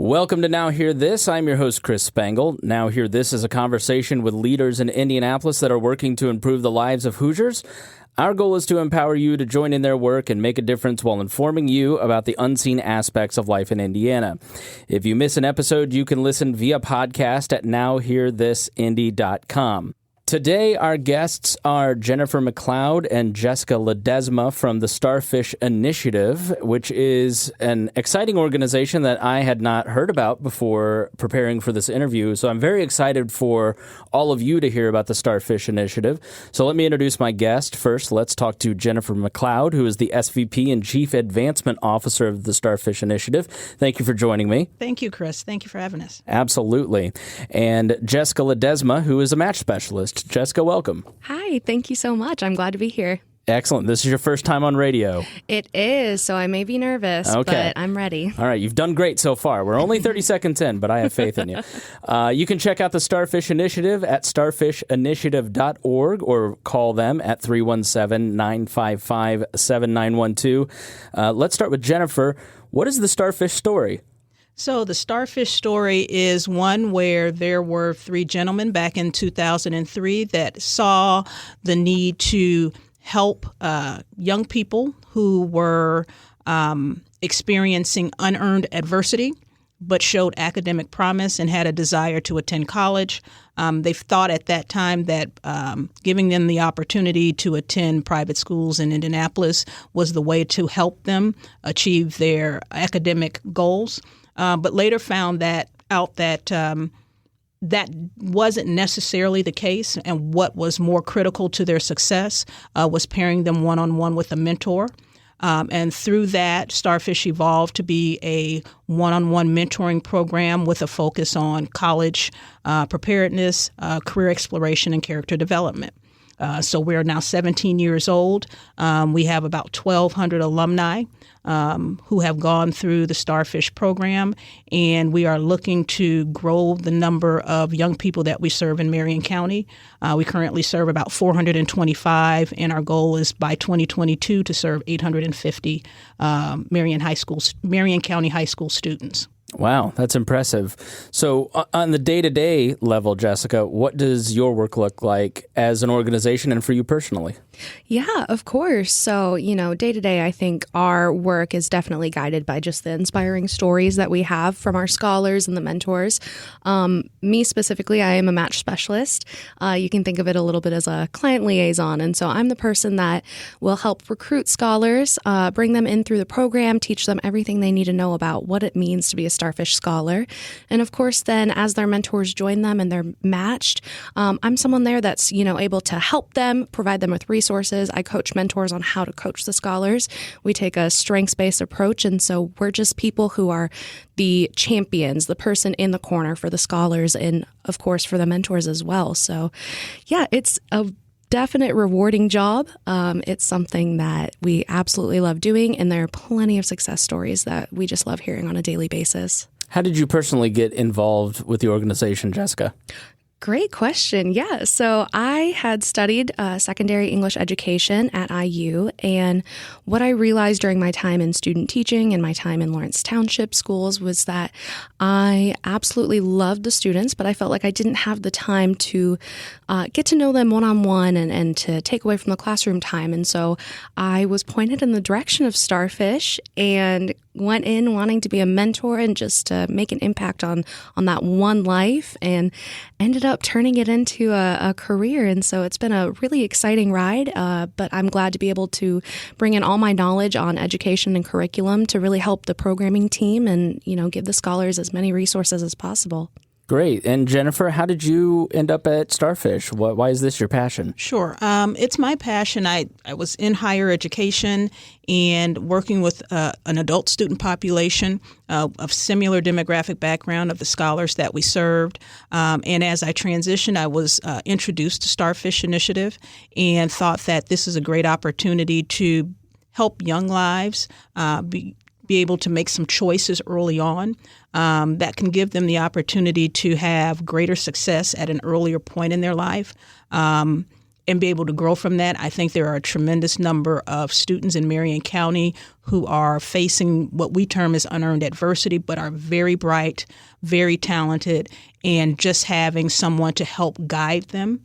Welcome to Now Hear This. I'm your host, Chris Spangle. Now Hear This is a conversation with leaders in Indianapolis that are working to improve the lives of Hoosiers. Our goal is to empower you to join in their work and make a difference while informing you about the unseen aspects of life in Indiana. If you miss an episode, you can listen via podcast at nowhearthisindy.com. Today, our guests are Jennifer McLeod and Jessica Ledesma from the Starfish Initiative, which is an exciting organization that I had not heard about before preparing for this interview. So I'm very excited for all of you to hear about the Starfish Initiative. So let me introduce my guest. First, let's talk to Jennifer McLeod, who is the SVP and Chief Advancement Officer of the Starfish Initiative. Thank you for joining me. Thank you, Chris. Thank you for having us. Absolutely. And Jessica Ledesma, who is a match specialist. Jessica, welcome. Hi, thank you so much. I'm glad to be here. Excellent. This is your first time on radio. It is, so I may be nervous, but I'm ready. All right, you've done great so far. We're only 30 seconds in, but I have faith in you. You can check out the Starfish Initiative at starfishinitiative.org or call them at 317-955-7912. Let's start with Jennifer. What is the Starfish Story? So the Starfish Story is one where there were three gentlemen back in 2003 that saw the need to help young people who were experiencing unearned adversity but showed academic promise and had a desire to attend college. They thought at that time that giving them the opportunity to attend private schools in Indianapolis was the way to help them achieve their academic goals. But later found that that wasn't necessarily the case, and what was more critical to their success was pairing them one-on-one with a mentor. And through that, Starfish evolved to be a one-on-one mentoring program with a focus on college preparedness, career exploration, and character development. So we're now 17 years old. We have about 1,200 alumni who have gone through the Starfish program, and we are looking to grow the number of young people that we serve in Marion County. We currently serve about 425, and our goal is by 2022 to serve 850 Marion County high school students. Wow, that's impressive. So on the day-to-day level, Jessica, what does your work look like as an organization and for you personally? Yeah, of course. So, day to day, I think our work is definitely guided by just the inspiring stories that we have from our scholars and the mentors. Me specifically, I am a match specialist. You can think of it a little bit as a client liaison. And so I'm the person that will help recruit scholars, bring them in through the program, teach them everything they need to know about what it means to be a Starfish Scholar. And of course, then as their mentors join them and they're matched, I'm someone there that's, able to help them, provide them with resources. I coach mentors on how to coach the scholars. We take a strengths-based approach, and so we're just people who are the champions, the person in the corner for the scholars and, of course, for the mentors as well. So, yeah, it's a definite rewarding job. It's something that we absolutely love doing, and there are plenty of success stories that we just love hearing on a daily basis. How did you personally get involved with the organization, Jessica? Great question. Yeah. So I had studied secondary English education at IU, and what I realized during my time in student teaching and my time in Lawrence Township schools was that I absolutely loved the students, but I felt like I didn't have the time to get to know them one-on-one and to take away from the classroom time. And so I was pointed in the direction of Starfish and went in wanting to be a mentor and just to make an impact on that one life, and ended up turning it into a career. And so it's been a really exciting ride, but I'm glad to be able to bring in all my knowledge on education and curriculum to really help the programming team and, give the scholars as many resources as possible. Great. And Jennifer, how did you end up at Starfish? Why is this your passion? Sure. It's my passion. I was in higher education and working with an adult student population of similar demographic background of the scholars that we served. And as I transitioned, I was introduced to Starfish Initiative and thought that this is a great opportunity to help young lives be able to make some choices early on that can give them the opportunity to have greater success at an earlier point in their life. and be able to grow from that. I think there are a tremendous number of students in Marion County who are facing what we term as unearned adversity, but are very bright, very talented, and just having someone to help guide them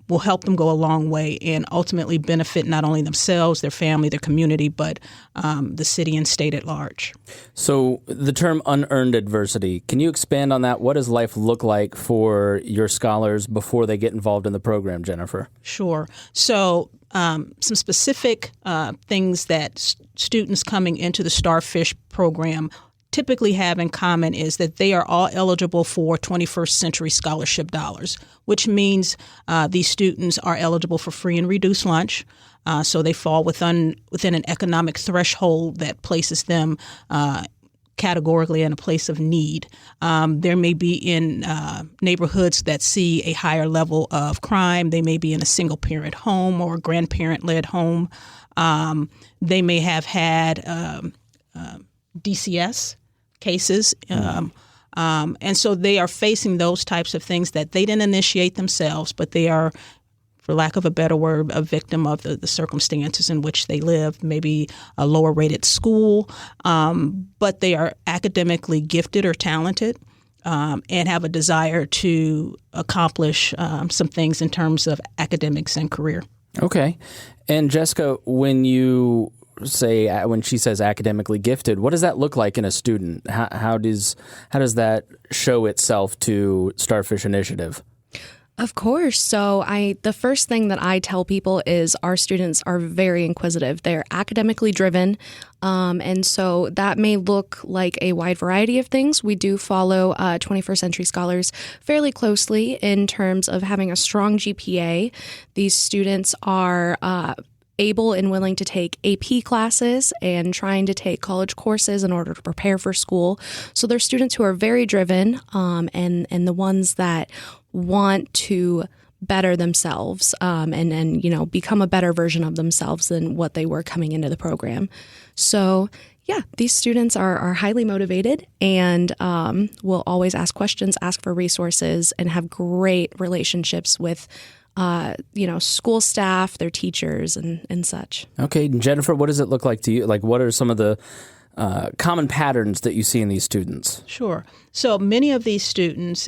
will help them go a long way and ultimately benefit not only themselves, their family, their community, but the city and state at large. So the term unearned adversity, can you expand on that? What does life look like for your scholars before they get involved in the program, Jennifer? Sure. So some specific things that students coming into the Starfish program typically have in common is that they are all eligible for 21st Century Scholarship dollars, which means these students are eligible for free and reduced lunch. So they fall within an economic threshold that places them categorically in a place of need. There may be in neighborhoods that see a higher level of crime. They may be in a single-parent home or a grandparent-led home. They may have had DCS cases. And so they are facing those types of things that they didn't initiate themselves, but they are, for lack of a better word, a victim of the circumstances in which they live, maybe a lower rated school, but they are academically gifted or talented and have a desire to accomplish some things in terms of academics and career. Okay. And Jessica, when she says academically gifted, what does that look like in a student? How does that show itself to Starfish Initiative? Of course. So the first thing that I tell people is our students are very inquisitive. They're academically driven. And so that may look like a wide variety of things. We do follow 21st Century Scholars fairly closely in terms of having a strong GPA. These students are able and willing to take AP classes and trying to take college courses in order to prepare for school. So they're students who are very driven and the ones that want to better themselves and become a better version of themselves than what they were coming into the program. So yeah, these students are highly motivated and will always ask questions, ask for resources, and have great relationships with school staff, their teachers, and such. Okay, Jennifer, what does it look like to you? Like, what are some of the common patterns that you see in these students? Sure. So many of these students,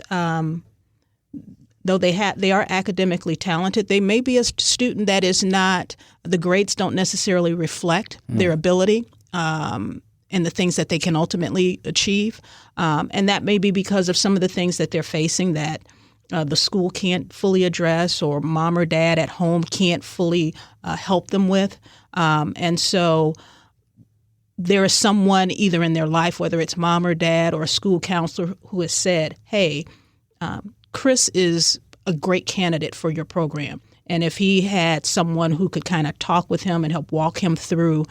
though they are academically talented, they may be a student that is not, the grades don't necessarily reflect their ability and the things that they can ultimately achieve. And that may be because of some of the things that they're facing that the school can't fully address, or mom or dad at home can't fully help them with. And so there is someone either in their life, whether it's mom or dad or a school counselor, who has said, hey, Chris is a great candidate for your program. And if he had someone who could kind of talk with him and help walk him through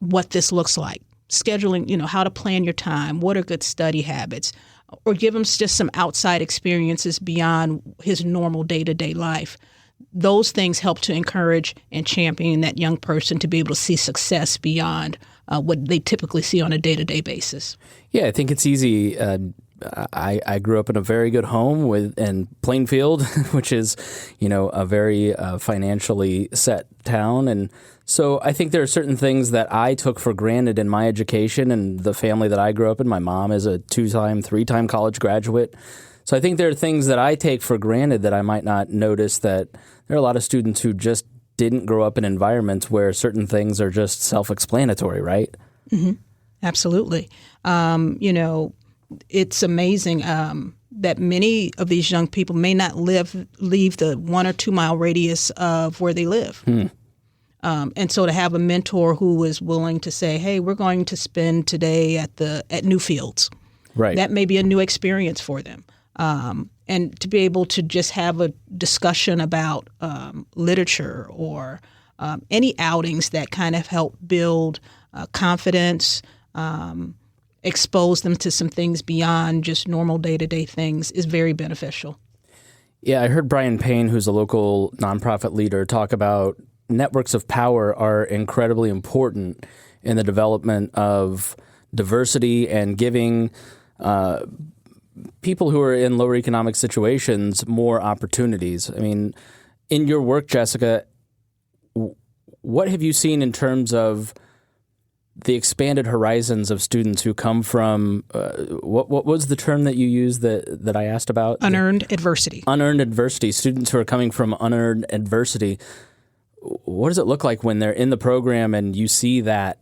what this looks like, scheduling, how to plan your time, what are good study habits, or give him just some outside experiences beyond his normal day-to-day life. Those things help to encourage and champion that young person to be able to see success beyond what they typically see on a day-to-day basis. Yeah, I think it's easy. I grew up in a very good home in Plainfield, which is, a very financially set town. And so I think there are certain things that I took for granted in my education and the family that I grew up in. My mom is a 2-time, 3-time college graduate. So I think there are things that I take for granted that I might not notice, that there are a lot of students who just didn't grow up in environments where certain things are just self-explanatory, right? Mm-hmm. Absolutely. It's amazing that many of these young people may not leave the 1 or 2 mile radius of where they live. And so to have a mentor who is willing to say, hey, we're going to spend today at Newfields. Right. That may be a new experience for them. And to be able to just have a discussion about literature or any outings that kind of help build confidence, expose them to some things beyond just normal day-to-day things is very beneficial. Yeah, I heard Brian Payne, who's a local nonprofit leader, talk about networks of power are incredibly important in the development of diversity and giving people who are in lower economic situations more opportunities. I mean, in your work, Jessica, what have you seen in terms of the expanded horizons of students who come from what was the term that you used that I asked about? Unearned adversity. Unearned adversity. Students who are coming from unearned adversity. What does it look like when they're in the program and you see that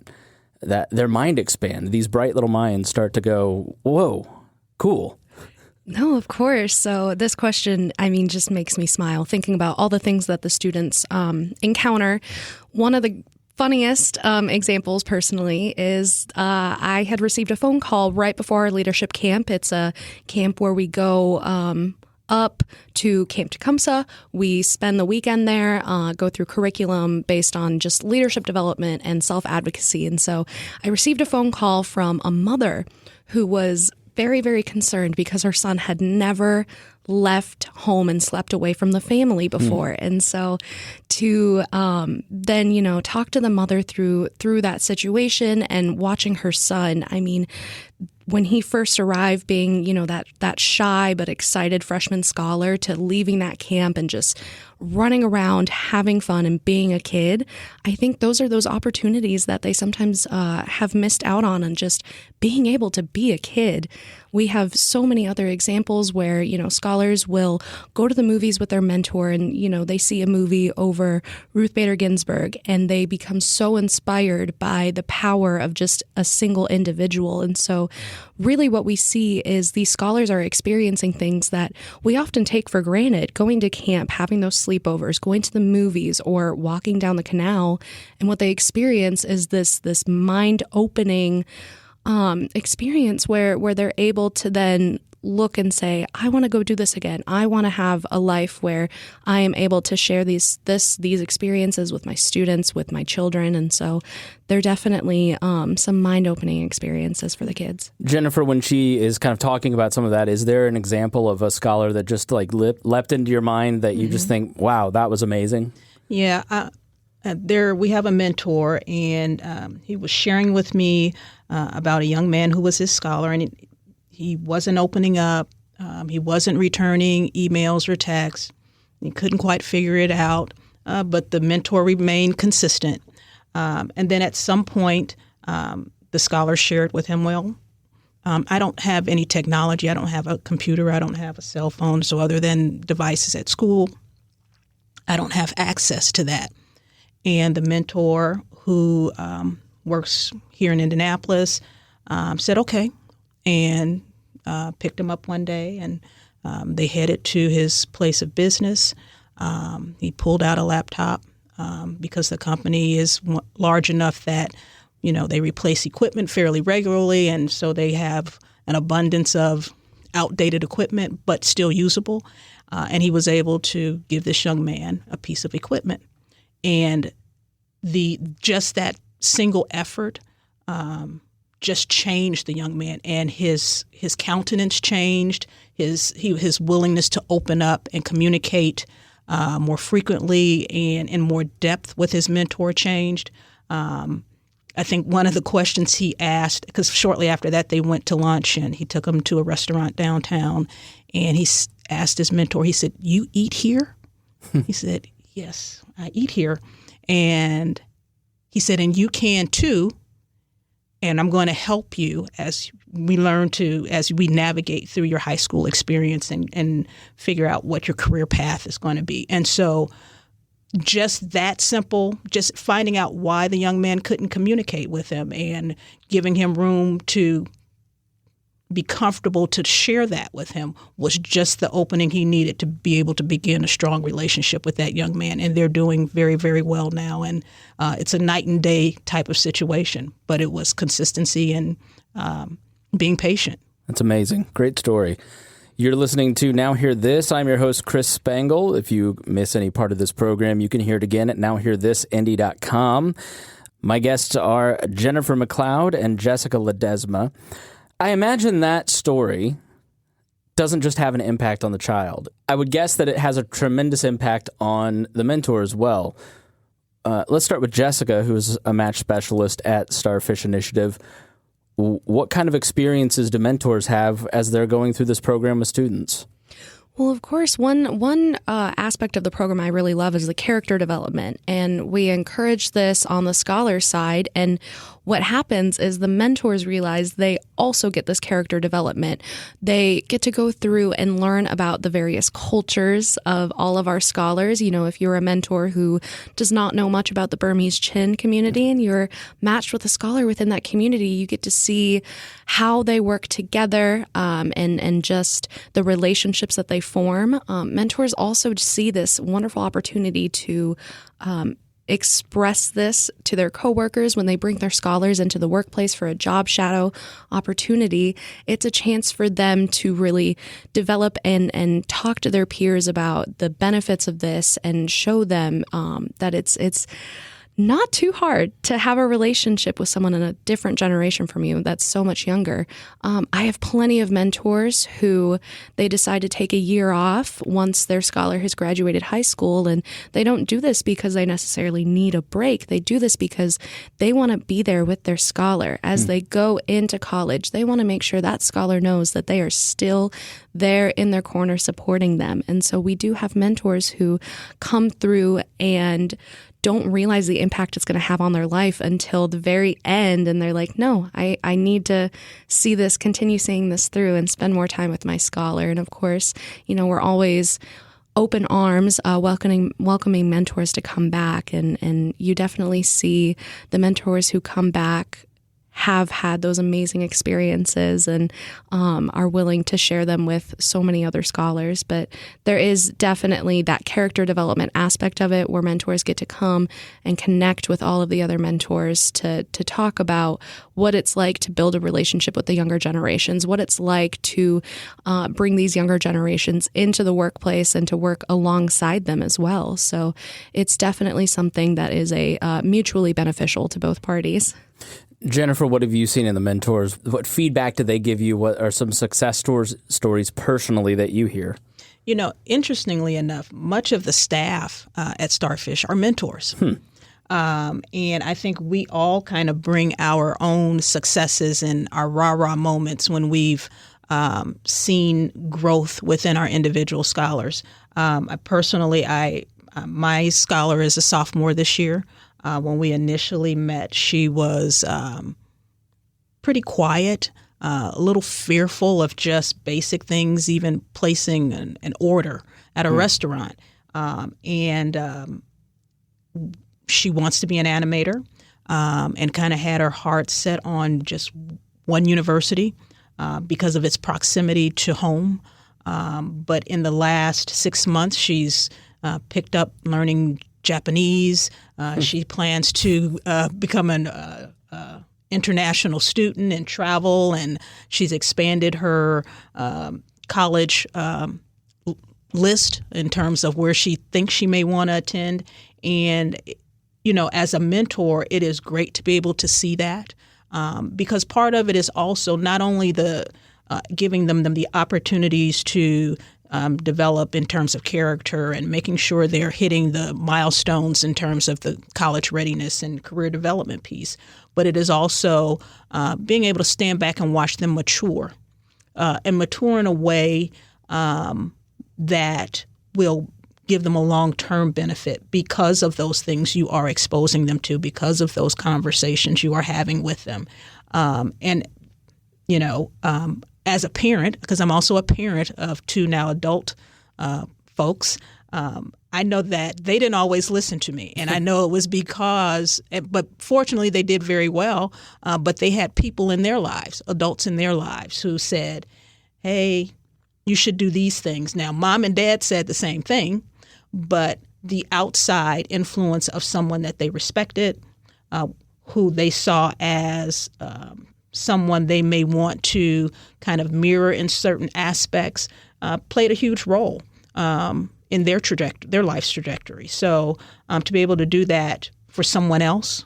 their mind expand? These bright little minds start to go, whoa, cool. No, of course. So this question, just makes me smile thinking about all the things that the students encounter. One of the funniest examples personally is I had received a phone call right before our leadership camp. It's a camp where we go up to Camp Tecumseh. We spend the weekend there, go through curriculum based on just leadership development and self-advocacy. And so I received a phone call from a mother who was very, very concerned because her son had never left home and slept away from the family before. And so to then, talk to the mother through that situation and watching her son, when he first arrived being, that shy but excited freshman scholar to leaving that camp and just running around, having fun and being a kid, I think those are those opportunities that they sometimes have missed out on and just being able to be a kid. We have so many other examples where, scholars will go to the movies with their mentor and, they see a movie over Ruth Bader Ginsburg and they become so inspired by the power of just a single individual. And so really what we see is these scholars are experiencing things that we often take for granted, going to camp, having those sleepovers, going to the movies or walking down the canal. And what they experience is this mind-opening experience where they're able to then look and say, I want to go do this again. I want to have a life where I am able to share these experiences with my students, with my children. And so they're definitely some mind-opening experiences for the kids. Jennifer, when she is kind of talking about some of that, is there an example of a scholar that just like leapt into your mind that you just think, wow, that was amazing? Yeah. We have a mentor, and he was sharing with me about a young man who was his scholar, and he wasn't opening up. He wasn't returning emails or texts. He couldn't quite figure it out, but the mentor remained consistent. And then at some point, the scholar shared with him, well, I don't have any technology. I don't have a computer. I don't have a cell phone. So other than devices at school, I don't have access to that. And the mentor who works here in Indianapolis said, okay, and picked him up one day, and they headed to his place of business. He pulled out a laptop because the company is large enough that, they replace equipment fairly regularly, and so they have an abundance of outdated equipment but still usable. And he was able to give this young man a piece of equipment. And just that single effort just changed the young man, and his countenance changed. His willingness to open up and communicate more frequently and in more depth with his mentor changed. I think one of the questions he asked, because shortly after that they went to lunch and he took him to a restaurant downtown, and he asked his mentor, he said, "You eat here?" He said, "Yes, I eat here." And he said, "And you can too. And I'm going to help you as we navigate through your high school experience and figure out what your career path is going to be." And so just that simple, just finding out why the young man couldn't communicate with him and giving him room to be comfortable to share that with him was just the opening he needed to be able to begin a strong relationship with that young man. And they're doing very, very well now. And it's a night and day type of situation, but it was consistency and being patient. That's amazing. Great story. You're listening to Now Hear This. I'm your host, Chris Spangle. If you miss any part of this program, you can hear it again at nowhearthisindy.com. My guests are Jennifer McLeod and Jessica Ledesma. I imagine that story doesn't just have an impact on the child. I would guess that it has a tremendous impact on the mentor as well. Let's start with Jessica, who is a match specialist at Starfish Initiative. what kind of experiences do mentors have as they're going through this program with students? Well, of course, one aspect of the program I really love is the character development, and we encourage this on the scholar side. And what happens is the mentors realize they also get this character development. They get to go through and learn about the various cultures of all of our scholars. You know, if you're a mentor who does not know much about the Burmese Chin community and you're matched with a scholar within that community, you get to see how they work together and just the relationships that they form. Mentors also see this wonderful opportunity to express this to their coworkers when they bring their scholars into the workplace for a job shadow opportunity. It's a chance for them to really develop and talk to their peers about the benefits of this and show them that it's not too hard to have a relationship with someone in a different generation from you that's so much younger. I have plenty of mentors who they decide to take a year off once their scholar has graduated high school, and they don't do this because they necessarily need a break. They do this because they want to be there with their scholar as they go into college. They want to make sure that scholar knows that they are still there in their corner supporting them. And so we do have mentors who come through and don't realize the impact it's going to have on their life until the very end. And they're like, no, I need to see this, continue seeing this through and spend more time with my scholar. And of course, you know, we're always open arms, welcoming mentors to come back. And you definitely see the mentors who come back have had those amazing experiences and are willing to share them with so many other scholars. But there is definitely that character development aspect of it where mentors get to come and connect with all of the other mentors to talk about what it's like to build a relationship with the younger generations, what it's like to bring these younger generations into the workplace and to work alongside them as well. So it's definitely something that is a mutually beneficial to both parties. Jennifer, what have you seen in the mentors? What feedback do they give you? What are some success stories personally that you hear? You know, interestingly enough, much of the staff at Starfish are mentors. And I think we all kind of bring our own successes and our rah-rah moments when we've seen growth within our individual scholars. My scholar is a sophomore this year. When we initially met, she was pretty quiet, a little fearful of just basic things, even placing an order at a restaurant. And she wants to be an animator and kind of had her heart set on just one university because of its proximity to home. But in the last 6 months, she's picked up learning Japanese. She plans to become an international student and travel, and she's expanded her college list in terms of where she thinks she may want to attend. And, you know, as a mentor, it is great to be able to see that because part of it is also not only the giving them the opportunities to develop in terms of character and making sure they're hitting the milestones in terms of the college readiness and career development piece, but it is also being able to stand back and watch them mature and mature in a way that will give them a long-term benefit because of those things you are exposing them to, because of those conversations you are having with them. And, you know, as a parent, because I'm also a parent of two now adult folks, I know that they didn't always listen to me. And I know it was because, but fortunately they did very well, but they had people in their lives, adults in their lives who said, hey, you should do these things. Now, mom and dad said the same thing, but the outside influence of someone that they respected, who they saw as someone they may want to kind of mirror in certain aspects, played a huge role in their life's trajectory. So to be able to do that for someone else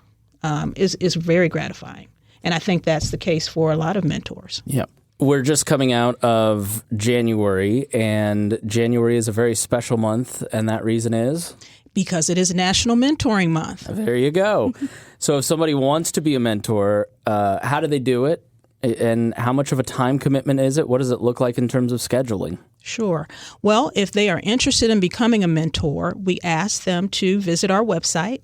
is very gratifying. And I think that's the case for a lot of mentors. Yeah. We're just coming out of January, and January is a very special month, and that reason is? Because it is National Mentoring Month. There you go. So if somebody wants to be a mentor, how do they do it? And how much of a time commitment is it? What does it look like in terms of scheduling? Sure. Well, if they are interested in becoming a mentor, we ask them to visit our website,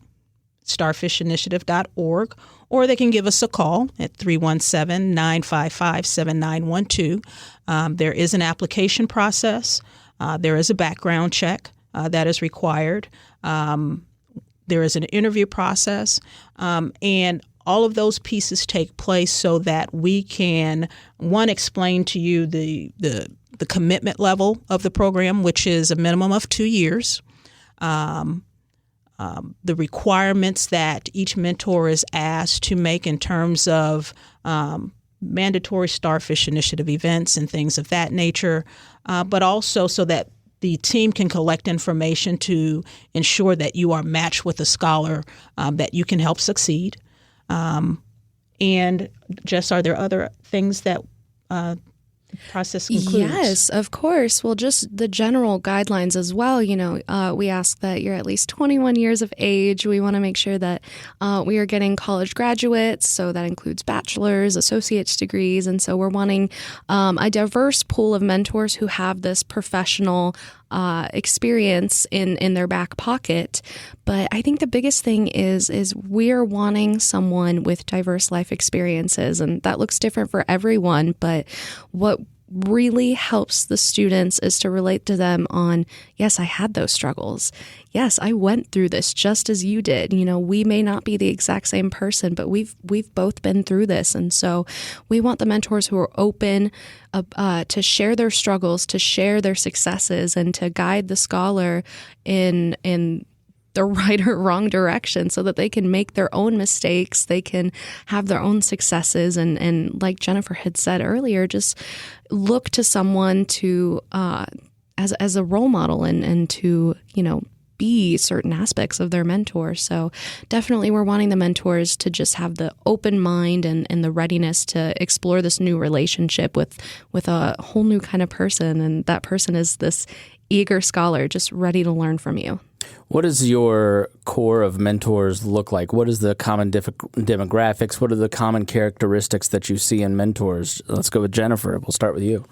starfishinitiative.org, or they can give us a call at 317-955-7912. There is an application process. There is a background check that is required. There is an interview process. And all of those pieces take place so that we can, one, explain to you the commitment level of the program, which is a minimum of 2 years, the requirements that each mentor is asked to make in terms of mandatory Starfish Initiative events and things of that nature, but also so that the team can collect information to ensure that you are matched with a scholar that you can help succeed. And Jess, are there other things that the process includes? Yes, of course. Well, just the general guidelines as well. We ask that you're at least 21 years of age. We want to make sure that we are getting college graduates. So that includes bachelor's, associate's degrees. And so we're wanting a diverse pool of mentors who have this professional experience in their back pocket. But I think the biggest thing is we're wanting someone with diverse life experiences, and that looks different for everyone. But what really helps the students is to relate to them on, yes, I had those struggles. Yes, I went through this just as you did. We may not be the exact same person, but we've both been through this. And so we want the mentors who are open to share their struggles, to share their successes, and to guide the scholar in the right or wrong direction so that they can make their own mistakes, they can have their own successes, and like Jennifer had said earlier, just look to someone to as a role model and to be certain aspects of their mentor. So definitely we're wanting the mentors to just have the open mind and the readiness to explore this new relationship with a whole new kind of person, and that person is this eager scholar just ready to learn from you. What does your core of mentors look like? What is the common demographics? What are the common characteristics that you see in mentors? Let's go with Jennifer. We'll start with you.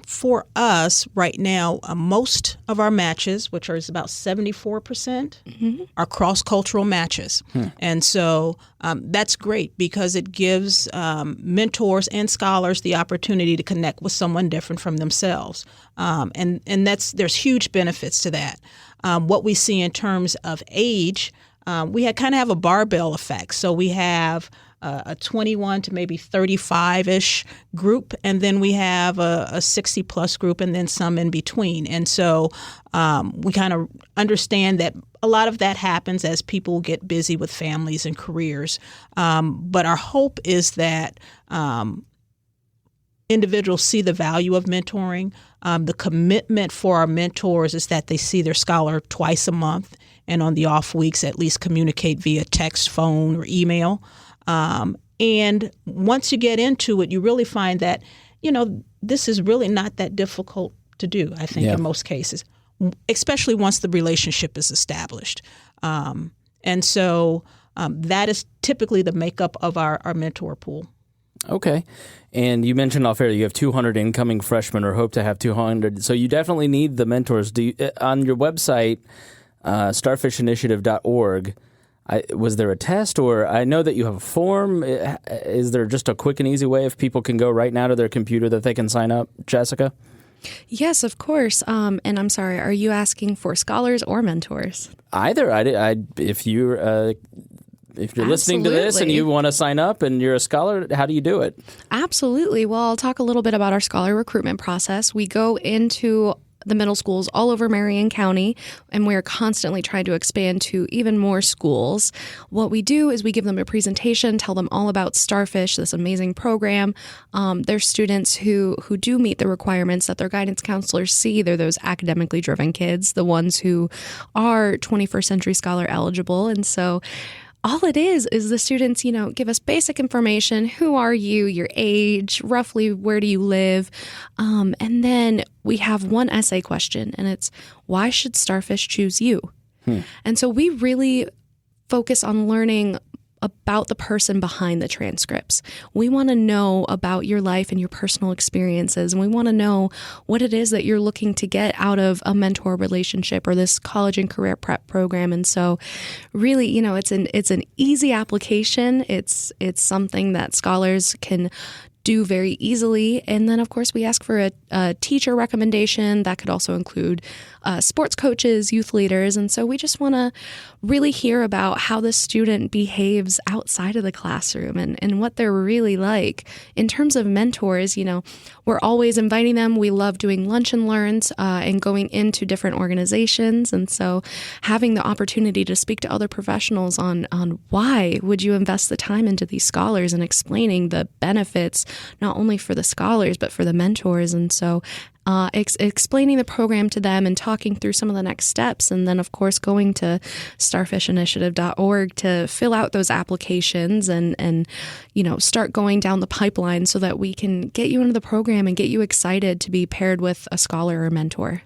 For us right now, most of our matches, which is about 74%, are cross-cultural matches. And so that's great because it gives mentors and scholars the opportunity to connect with someone different from themselves. And there's huge benefits to that. What we see in terms of age, we kind of have a barbell effect. So we have a 21 to maybe 35-ish group, and then we have a 60-plus group, and then some in between. And so we kind of understand that a lot of that happens as people get busy with families and careers. But our hope is that individuals see the value of mentoring. The commitment for our mentors is that they see their scholar twice a month, and on the off weeks at least communicate via text, phone, or email. And once you get into it, you really find that, this is really not that difficult to do, I think, in most cases, especially once the relationship is established. And so that is typically the makeup of our mentor pool. Okay. And you mentioned off air you have 200 incoming freshmen or hope to have 200. So you definitely need the mentors. On your website, starfishinitiative.org, was there a test, or I know that you have a form? Is there just a quick and easy way if people can go right now to their computer that they can sign up? Jessica? Yes, of course. And I'm sorry, are you asking for scholars or mentors? Either. If you're listening to this and you want to sign up and you're a scholar, how do you do it? Absolutely. Well, I'll talk a little bit about our scholar recruitment process. We go into the middle schools all over Marion County, and we're constantly trying to expand to even more schools. What we do is we give them a presentation, tell them all about Starfish, this amazing program. There's students who do meet the requirements that their guidance counselors see. They're those academically driven kids, the ones who are 21st century scholar eligible. And so all it is the students, give us basic information. Who are you? Your age, roughly where do you live? And then we have one essay question, and it's, why should Starfish choose you? And so we really focus on learning about the person behind the transcripts. We want to know about your life and your personal experiences, and we want to know what it is that you're looking to get out of a mentor relationship or this college and career prep program. And so really, it's an easy application. It's something that scholars can do very easily. And then, of course, we ask for a teacher recommendation. That could also include sports coaches, youth leaders. And so we just want to really hear about how the student behaves outside of the classroom and what they're really like. In terms of mentors, we're always inviting them. We love doing lunch and learns and going into different organizations. And so having the opportunity to speak to other professionals on why would you invest the time into these scholars and explaining the benefits, not only for the scholars, but for the mentors. And so explaining the program to them and talking through some of the next steps. And then, of course, going to starfishinitiative.org to fill out those applications and start going down the pipeline so that we can get you into the program and get you excited to be paired with a scholar or mentor.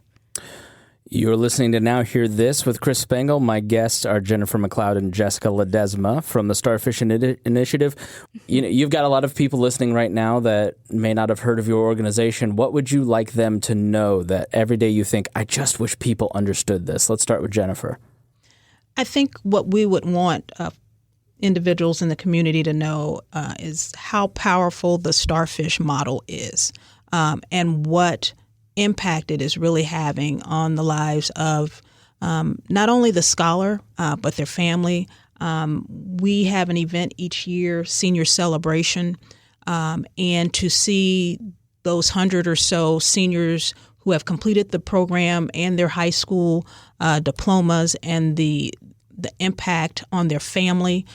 You're listening to Now Hear This with Chris Spangle. My guests are Jennifer McLeod and Jessica Ledesma from the Starfish Initiative. You've got a lot of people listening right now that may not have heard of your organization. What would you like them to know that every day you think, I just wish people understood this? Let's start with Jennifer. I think what we would want individuals in the community to know is how powerful the Starfish model is and what impact it is really having on the lives of not only the scholar, but their family. We have an event each year, Senior Celebration, and to see those 100 or so seniors who have completed the program and their high school diplomas and the impact on their family,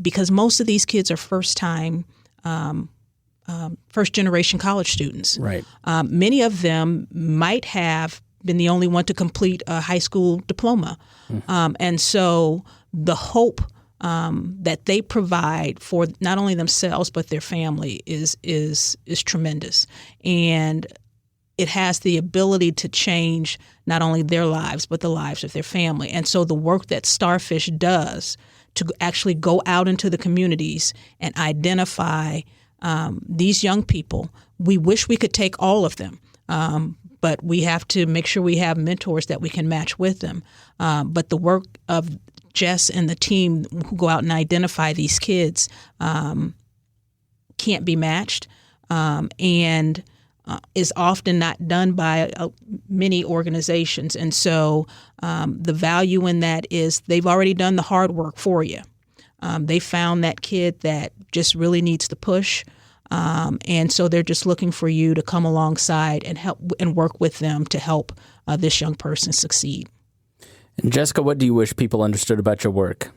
because most of these kids are first-generation college students. Right. Many of them might have been the only one to complete a high school diploma. And so the hope that they provide for not only themselves but their family is tremendous. And it has the ability to change not only their lives but the lives of their family. And so the work that Starfish does to actually go out into the communities and identify these young people, we wish we could take all of them, but we have to make sure we have mentors that we can match with them. But the work of Jess and the team who go out and identify these kids can't be matched and is often not done by many organizations. And so the value in that is they've already done the hard work for you. They found that kid that just really needs the push. And so they're just looking for you to come alongside and help and work with them to help this young person succeed. And Jessica, what do you wish people understood about your work?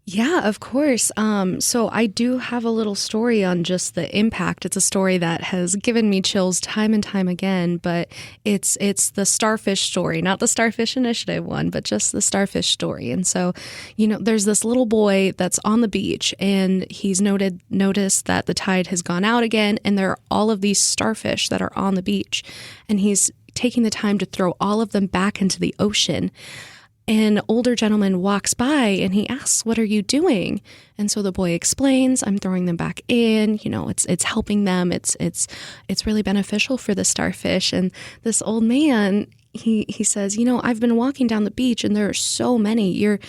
Yeah, of course. So I do have a little story on just the impact. It's a story that has given me chills time and time again, but it's the Starfish Story, not the Starfish Initiative one, but just the Starfish Story. And so, there's this little boy that's on the beach, and he's noticed that the tide has gone out again, and there are all of these starfish that are on the beach, and he's taking the time to throw all of them back into the ocean. An older gentleman walks by and he asks, "What are you doing?" And so the boy explains, "I'm throwing them back in. It's helping them. It's really beneficial for the starfish." And this old man, he says, "I've been walking down the beach and there are so many. You're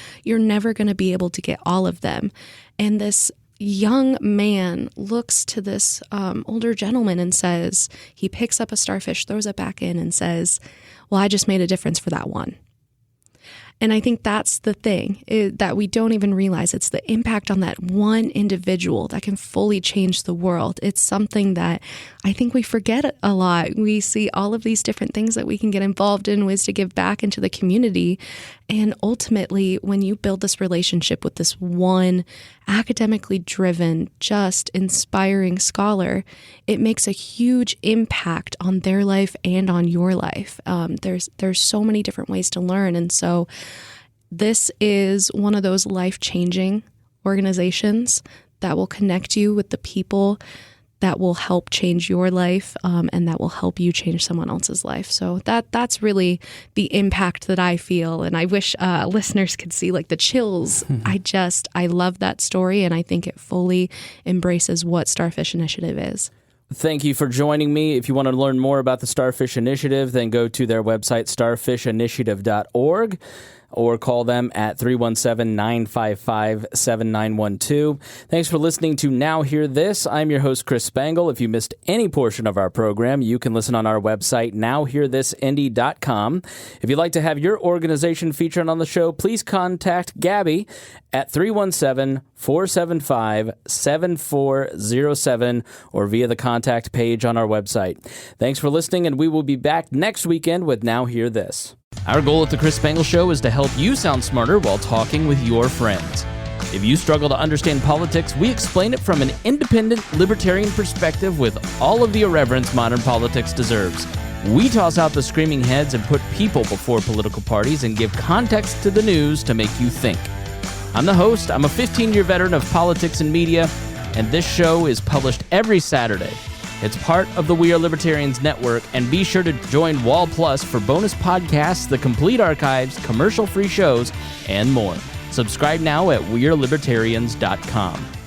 never going to be able to get all of them." And this young man looks to this older gentleman and says, he picks up a starfish, throws it back in, and says, "Well, I just made a difference for that one." And I think that's the thing that we don't even realize. It's the impact on that one individual that can fully change the world. It's something that I think we forget a lot. We see all of these different things that we can get involved in, ways to give back into the community. And ultimately, when you build this relationship with this one academically driven, just inspiring scholar, it makes a huge impact on their life and on your life. There's so many different ways to learn. And so this is one of those life-changing organizations that will connect you with the people that will help change your life, and that will help you change someone else's life. So that's really the impact that I feel. And I wish listeners could see like the chills. I love that story, and I think it fully embraces what Starfish Initiative is. Thank you for joining me. If you want to learn more about the Starfish Initiative, then go to their website, starfishinitiative.org, or call them at 317-955-7912. Thanks for listening to Now Hear This. I'm your host, Chris Spangle. If you missed any portion of our program, you can listen on our website, nowhearthisindy.com. If you'd like to have your organization featured on the show, please contact Gabby at 317-475-7407 or via the contact page on our website. Thanks for listening, and we will be back next weekend with Now Hear This. Our goal at the Chris Spangle Show is to help you sound smarter while talking with your friends. If you struggle to understand politics, we explain it from an independent, libertarian perspective with all of the irreverence modern politics deserves. We toss out the screaming heads and put people before political parties and give context to the news to make you think. I'm the host. I'm a 15-year veteran of politics and media, and this show is published every Saturday. It's part of the We Are Libertarians network, and be sure to join Wall Plus for bonus podcasts, the complete archives, commercial-free shows, and more. Subscribe now at wearelibertarians.com.